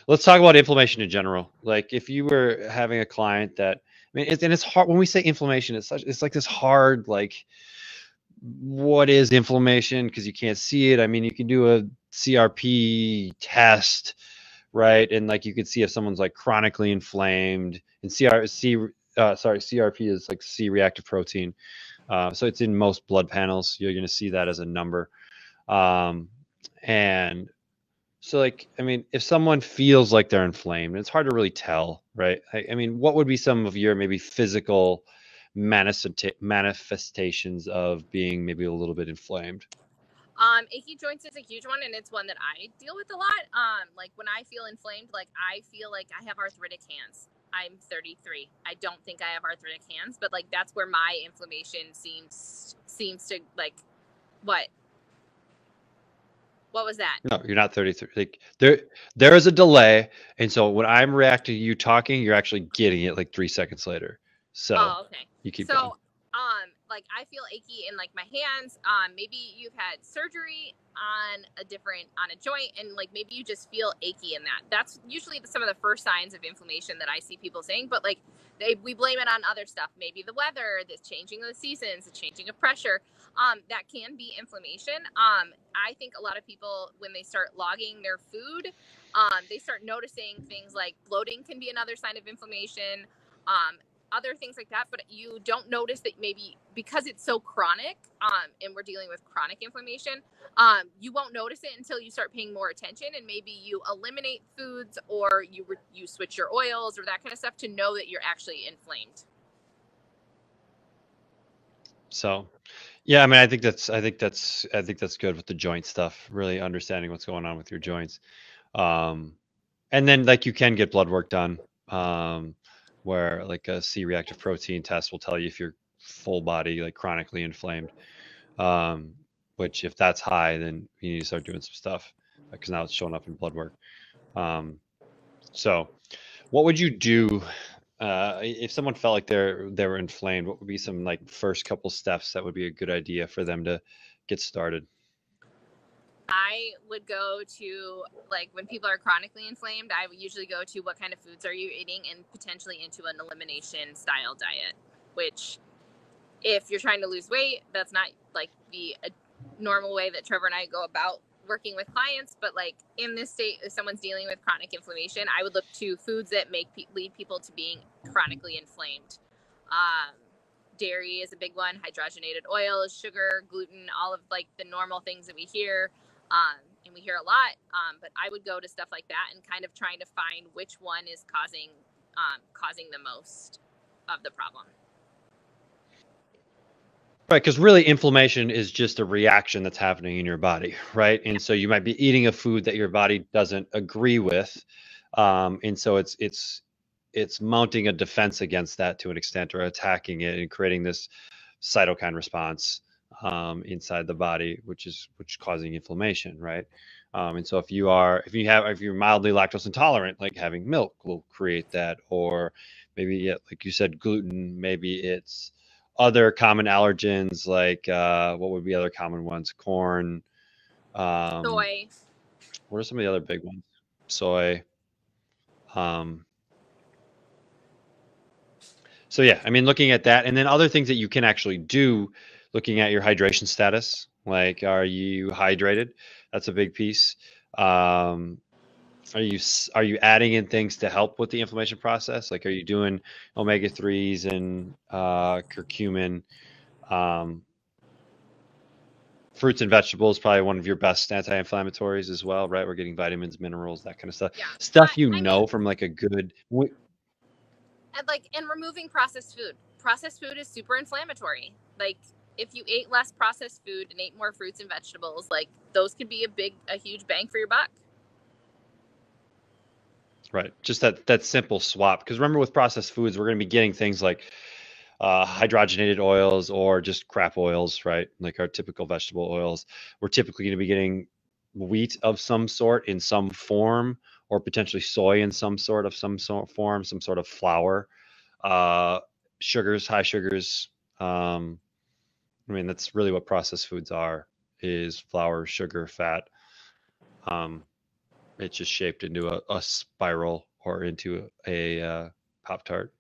Let's talk about inflammation in general. Like if you were having a client that, I mean, it's hard when we say inflammation. It's like this hard, like, what is inflammation? Because you can't see it. I mean, you can do a CRP test, right? And like you could see if someone's like chronically inflamed. And CRP is like C-reactive protein. So it's in most blood panels. You're going to see that as a number. And so, like, I mean, if someone feels like they're inflamed, it's hard to really tell, right? I mean, what would be some of your maybe physical manifestations of being maybe a little bit inflamed? Achy joints is a huge one, and it's one that I deal with a lot. Like when I feel inflamed, like I feel like I have arthritic hands. I'm 33. I don't think I have arthritic hands, but like that's where my inflammation seems to like. What was that? No, you're not 33. Like there is a delay, and so when I'm reacting to you talking, you're actually getting it like 3 seconds later. So okay. You keep going. Like I feel achy in like my hands. Maybe you've had surgery on a joint, and like maybe you just feel achy in that. That's usually some of the first signs of inflammation that I see people saying. But like we blame it on other stuff. Maybe the weather, the changing of the seasons, the changing of pressure. That can be inflammation. I think a lot of people, when they start logging their food, they start noticing things like bloating can be another sign of inflammation. Other things like that, but you don't notice that maybe because it's so chronic, and we're dealing with chronic inflammation, you won't notice it until you start paying more attention, and maybe you eliminate foods or you switch your oils or that kind of stuff to know that you're actually inflamed. So, yeah, I mean, I think that's good with the joint stuff. Really understanding what's going on with your joints, and then like you can get blood work done. Where like a C-reactive protein test will tell you if you're full body, like chronically inflamed. Which if that's high, then you need to start doing some stuff because now it's showing up in blood work. So what would you do if someone felt like they were inflamed? What would be some like first couple steps that would be a good idea for them to get started? I would go to, like, when people are chronically inflamed, I would usually go to what kind of foods are you eating and potentially into an elimination style diet, which if you're trying to lose weight, that's not like the normal way that Trevor and I go about working with clients. But like in this state, if someone's dealing with chronic inflammation, I would look to foods that lead people to being chronically inflamed. Dairy is a big one, hydrogenated oils, sugar, gluten, all of like the normal things that we hear. And we hear a lot, but I would go to stuff like that and kind of trying to find which one is causing the most of the problem. Right, because really inflammation is just a reaction that's happening in your body, right? And so you might be eating a food that your body doesn't agree with, and so it's mounting a defense against that to an extent, or attacking it and creating this cytokine response inside the body, which is causing inflammation, right? And so if you're mildly lactose intolerant, like having milk will create that, or maybe like you said, gluten. Maybe it's other common allergens, like what would be other common ones? Corn, soy. What are some of the other big ones? Soy. So yeah, I mean, looking at that, and then other things that you can actually do, looking at your hydration status, like are you hydrated? That's a big piece. Are you adding in things to help with the inflammation process? Like, are you doing omega-3s and curcumin? Fruits and vegetables, probably one of your best anti-inflammatories as well, right? We're getting vitamins, minerals, that kind of stuff. Yeah. Stuff from like a good. And removing processed food. Processed food is super inflammatory. Like if you ate less processed food and ate more fruits and vegetables, like those could be a huge bang for your buck. Right. Just that simple swap. Because remember, with processed foods, we're going to be getting things like hydrogenated oils or just crap oils, right? Like our typical vegetable oils. We're typically going to be getting wheat of some sort in some form, or potentially soy in some sort of form, some sort of flour, sugars, high sugars, I mean, that's really what processed foods are, is flour, sugar, fat. It's just shaped into a spiral or into a Pop-Tart.